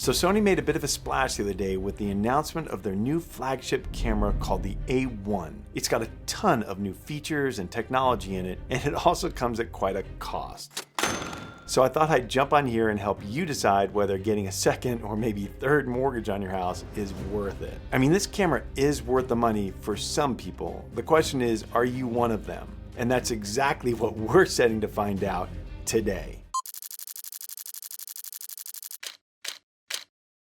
So Sony made a bit of a splash the other day with the announcement of their new flagship camera called the A1. It's got a ton of new features and technology in it, and it also comes at quite a cost. So I thought I'd jump on here and help you decide whether getting a second or maybe third mortgage on your house is worth it. I mean, this camera is worth the money for some people. The question is, are you one of them? And that's exactly what we're setting to find out today.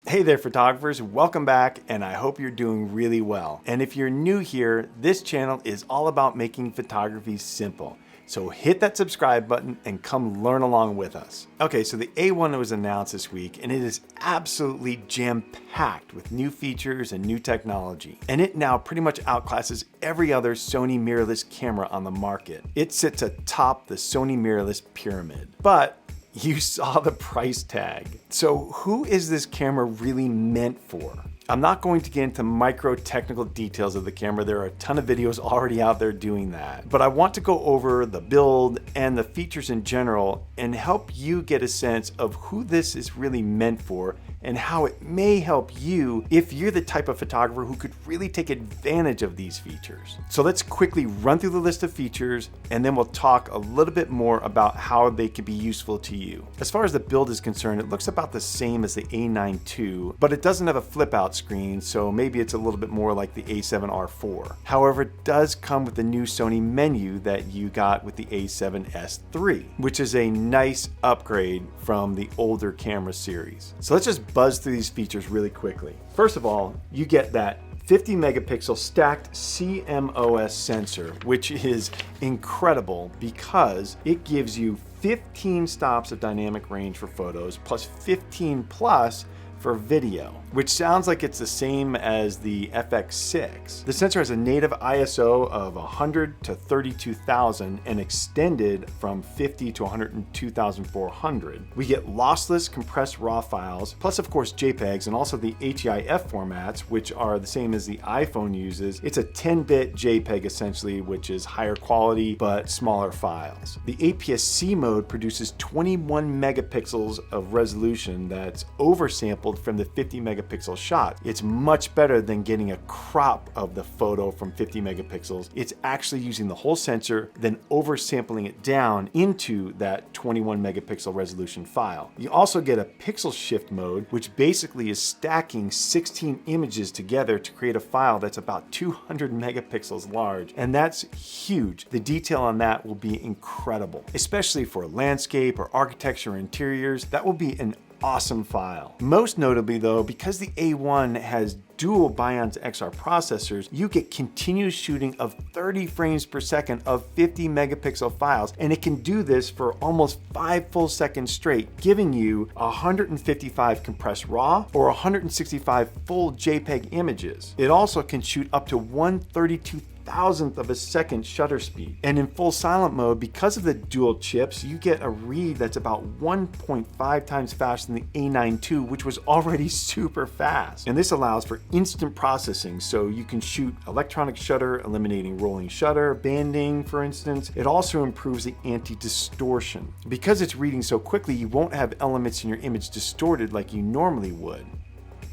Hey there photographers, welcome back, and I hope you're doing really well. And if you're new here, this channel is all about making photography simple. So hit that subscribe button and come learn along with us. Okay, so the A1 was announced this week, and it is absolutely jam-packed with new features and new technology. And it now pretty much outclasses every other Sony mirrorless camera on the market. It sits atop the Sony mirrorless pyramid. But you saw the price tag. So who is this camera really meant for? I'm not going to get into micro technical details of the camera. There are a ton of videos already out there doing that. But I want to go over the build and the features in general and help you get a sense of who this is really meant for and how it may help you if you're the type of photographer who could really take advantage of these features. So let's quickly run through the list of features and then we'll talk a little bit more about how they could be useful to you. As far as the build is concerned, it looks about the same as the A9 II, but it doesn't have a flip out screen, so maybe it's a little bit more like the A7R4. However, it does come with the new Sony menu that you got with the A7S III, which is a nice upgrade from the older camera series. So let's just buzz through these features really quickly. First of all, you get that 50 megapixel stacked CMOS sensor, which is incredible because it gives you 15 stops of dynamic range for photos plus 15 plus for video, which sounds like it's the same as the FX6. The sensor has a native ISO of 100 to 32,000 and extended from 50 to 102,400. We get lossless compressed RAW files, plus of course JPEGs and also the HEIF formats, which are the same as the iPhone uses. It's a 10-bit JPEG essentially, which is higher quality but smaller files. The APS-C mode produces 21 megapixels of resolution that's oversampled from the 50 megapixel shot. It's much better than getting a crop of the photo from 50 megapixels. It's actually using the whole sensor, then oversampling it down into that 21 megapixel resolution file. You also get a pixel shift mode, which basically is stacking 16 images together to create a file that's about 200 megapixels large. And that's huge. The detail on that will be incredible, especially for landscape or architecture or interiors. That will be an awesome file. Most notably though, because the A1 has dual Bions XR processors, you get continuous shooting of 30 frames per second of 50 megapixel files, and it can do this for almost 5 full seconds straight, giving you 155 compressed RAW or 165 full JPEG images. It also can shoot up to 1/32,000th of a second shutter speed. And in full silent mode, because of the dual chips, you get a read that's about 1.5 times faster than the A9 II, which was already super fast. And this allows for instant processing, so you can shoot electronic shutter, eliminating rolling shutter, banding, for instance. It also improves the anti-distortion. Because it's reading so quickly, you won't have elements in your image distorted like you normally would.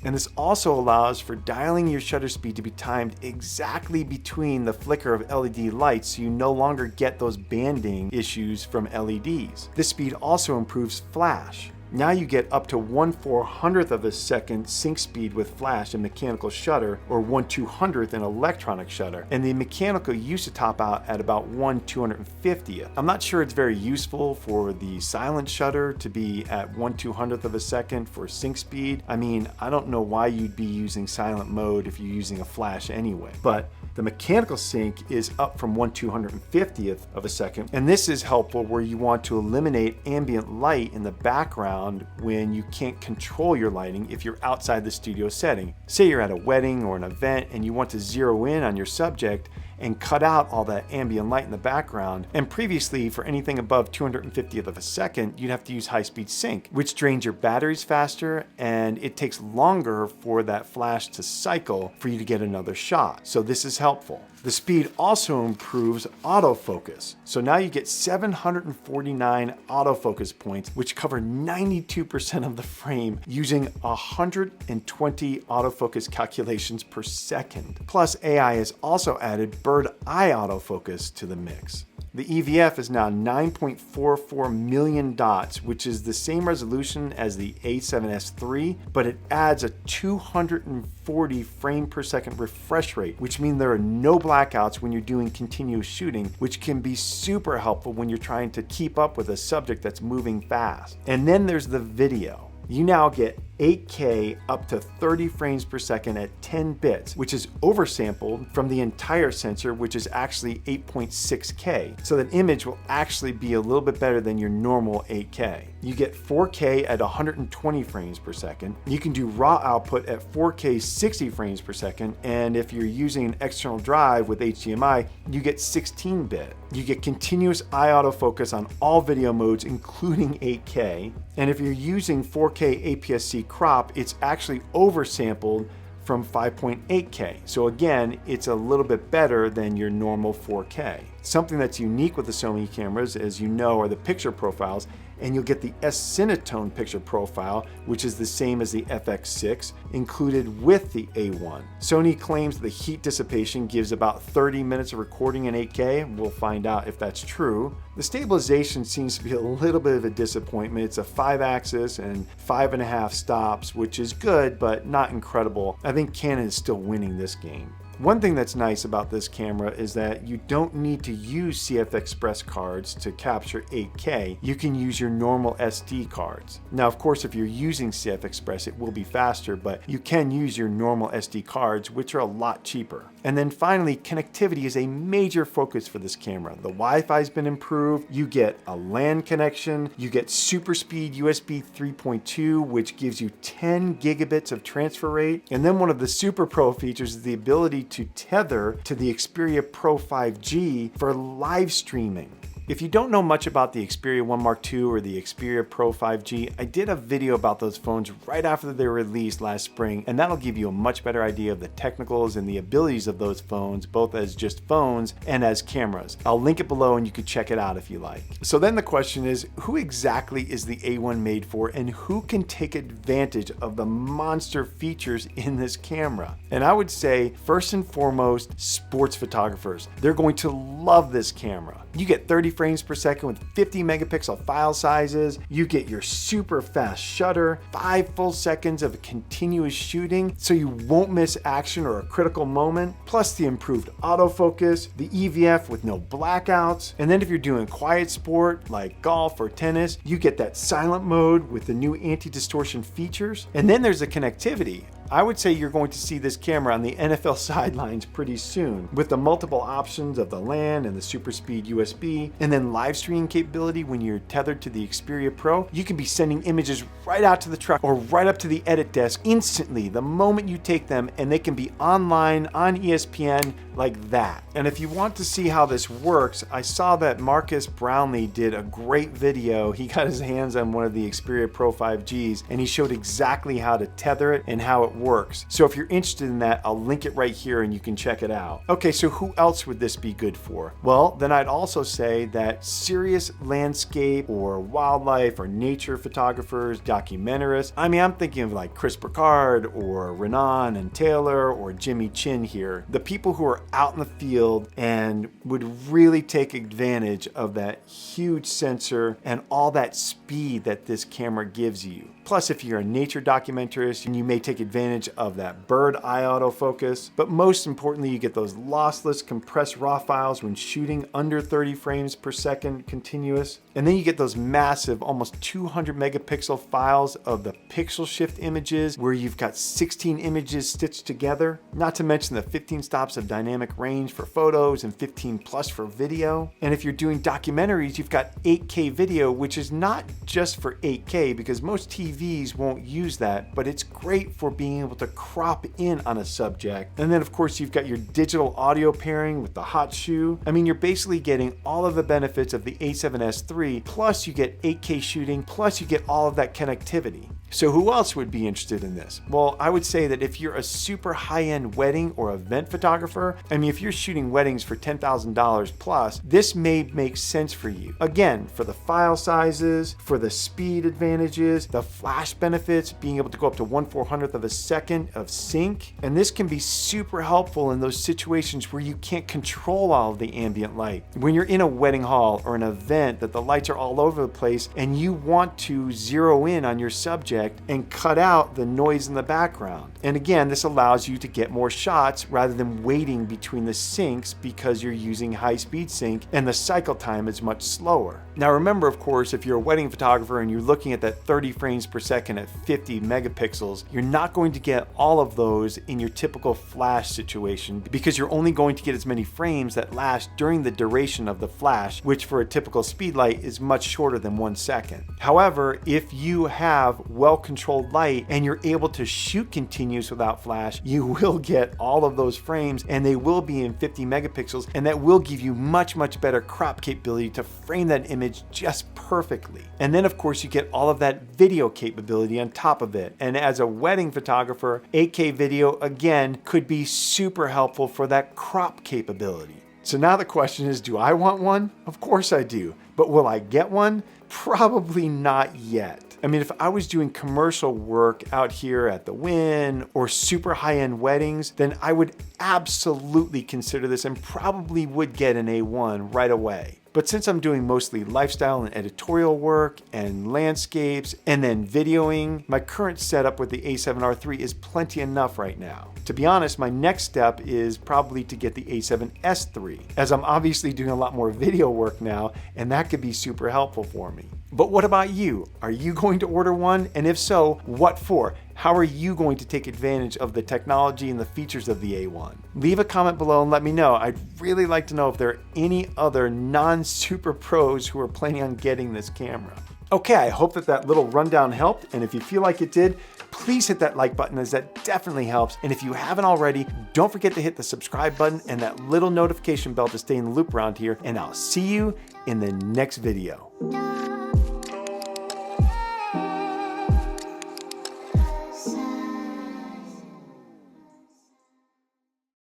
And this also allows for dialing your shutter speed to be timed exactly between the flicker of LED lights, so you no longer get those banding issues from LEDs. This speed also improves flash. Now you get up to 1/400th of a second sync speed with flash and mechanical shutter, or 1/200th in electronic shutter. And the mechanical used to top out at about 1/250th. I'm not sure it's very useful for the silent shutter to be at 1/200th of a second for sync speed. I mean, I don't know why you'd be using silent mode if you're using a flash anyway. But the mechanical sync is up from 1/250th of a second. And this is helpful where you want to eliminate ambient light in the background when you can't control your lighting if you're outside the studio setting. Say you're at a wedding or an event and you want to zero in on your subject and cut out all that ambient light in the background. And previously, for anything above 250th of a second, you'd have to use high-speed sync, which drains your batteries faster, and it takes longer for that flash to cycle for you to get another shot. So this is helpful. The speed also improves autofocus. So now you get 749 autofocus points, which cover 92% of the frame using 120 autofocus calculations per second. Plus, AI has also added bird eye autofocus to the mix. The EVF is now 9.44 million dots, which is the same resolution as the A7S III, but it adds a 240 frame per second refresh rate, which means there are no blackouts when you're doing continuous shooting, which can be super helpful when you're trying to keep up with a subject that's moving fast. And then there's the video. You now get 8K up to 30 frames per second at 10 bits, which is oversampled from the entire sensor, which is actually 8.6K. So that image will actually be a little bit better than your normal 8K. You get 4K at 120 frames per second. You can do raw output at 4K 60 frames per second. And if you're using an external drive with HDMI, you get 16-bit. You get continuous eye autofocus on all video modes, including 8K. And if you're using 4K APS-C crop, it's actually oversampled from 5.8K. So again, it's a little bit better than your normal 4K. Something that's unique with the Sony cameras, as you know, are the picture profiles, and you'll get the S-Cinetone picture profile, which is the same as the FX6, included with the A1. Sony claims the heat dissipation gives about 30 minutes of recording in 8K. We'll find out if that's true. The stabilization seems to be a little bit of a disappointment. It's a 5-axis and 5.5 stops, which is good, but not incredible. I think Canon is still winning this game. One thing that's nice about this camera is that you don't need to use CF Express cards to capture 8K. You can use your normal SD cards. Now, of course, if you're using CF Express, it will be faster, but you can use your normal SD cards, which are a lot cheaper. And then finally, connectivity is a major focus for this camera. The Wi-Fi's been improved. You get a LAN connection. You get super speed USB 3.2, which gives you 10 gigabits of transfer rate. And then one of the super pro features is the ability to tether to the Xperia Pro 5G for live streaming. If you don't know much about the Xperia 1 Mark II or the Xperia Pro 5G, I did a video about those phones right after they were released last spring, and that'll give you a much better idea of the technicals and the abilities of those phones, both as just phones and as cameras. I'll link it below and you can check it out if you like. So then the question is, who exactly is the A1 made for, and who can take advantage of the monster features in this camera? And I would say, first and foremost, sports photographers. They're going to love this camera. You get 30 frames per second with 50 megapixel file sizes. You get your super fast shutter, 5 full seconds of continuous shooting, so you won't miss action or a critical moment, plus the improved autofocus, the EVF with no blackouts. And then if you're doing quiet sport like golf or tennis, you get that silent mode with the new anti-distortion features. And then there's the connectivity. I would say you're going to see this camera on the NFL sidelines pretty soon, with the multiple options of the LAN and the super speed USB, and then live streaming capability when you're tethered to the Xperia Pro. You can be sending images right out to the truck or right up to the edit desk instantly the moment you take them, and they can be online on ESPN like that. And if you want to see how this works, I saw that Marcus Brownlee did a great video. He got his hands on one of the Xperia Pro 5Gs, and he showed exactly how to tether it and how it works. So if you're interested in that, I'll link it right here and you can check it out. Okay, so who else would this be good for? Well, then I'd also say that serious landscape or wildlife or nature photographers, documentarists. I mean, I'm thinking of like Chris Burkard or Renan and Taylor or Jimmy Chin here. The people who are out in the field and would really take advantage of that huge sensor and all that speed that this camera gives you. Plus, if you're a nature documentarist, you may take advantage of that bird eye autofocus. But most importantly, you get those lossless compressed raw files when shooting under 30 frames per second continuous. And then you get those massive, almost 200 megapixel files of the pixel shift images where you've got 16 images stitched together. Not to mention the 15 stops of dynamic range for photos and 15 plus for video. And if you're doing documentaries, you've got 8K video, which is not just for 8K, because most TV TVs won't use that, but it's great for being able to crop in on a subject. And then of course you've got your digital audio pairing with the hot shoe. I mean, you're basically getting all of the benefits of the A7S III, plus you get 8K shooting, plus you get all of that connectivity. So who else would be interested in this? Well, I would say that if you're a super high-end wedding or event photographer, I mean, if you're shooting weddings for $10,000 plus, this may make sense for you. Again, for the file sizes, for the speed advantages, the flash benefits, being able to go up to 1/400th of a second of sync. And this can be super helpful in those situations where you can't control all of the ambient light. When you're in a wedding hall or an event that the lights are all over the place and you want to zero in on your subject and cut out the noise in the background. And again, this allows you to get more shots rather than waiting between the syncs because you're using high-speed sync and the cycle time is much slower. Now remember, of course, if you're a wedding photographer and you're looking at that 30 frames per second at 50 megapixels, you're not going to get all of those in your typical flash situation because you're only going to get as many frames that last during the duration of the flash, which for a typical speed light is much shorter than 1 second. However, if you have well-controlled light and you're able to shoot continuous without flash, you will get all of those frames and they will be in 50 megapixels, and that will give you much better crop capability to frame that image just perfectly. And then of course you get all of that video capability on top of it. And as a wedding photographer, 8K video again could be super helpful for that crop capability. So now the question is, do I want one? Of course I do. But will I get one? Probably not yet. I mean, if I was doing commercial work out here at the Wynn or super high-end weddings, then I would absolutely consider this and probably would get an A1 right away. But since I'm doing mostly lifestyle and editorial work and landscapes and then videoing, my current setup with the A7R III is plenty enough right now. To be honest, my next step is probably to get the A7S III, as I'm obviously doing a lot more video work now, and that could be super helpful for me. But what about you? Are you going to order one? And if so, what for? How are you going to take advantage of the technology and the features of the A1? Leave a comment below and let me know. I'd really like to know if there are any other non-super pros who are planning on getting this camera. Okay, I hope that little rundown helped, and if you feel like it did, please hit that like button, as that definitely helps. And if you haven't already, don't forget to hit the subscribe button and that little notification bell to stay in the loop around here, and I'll see you in the next video.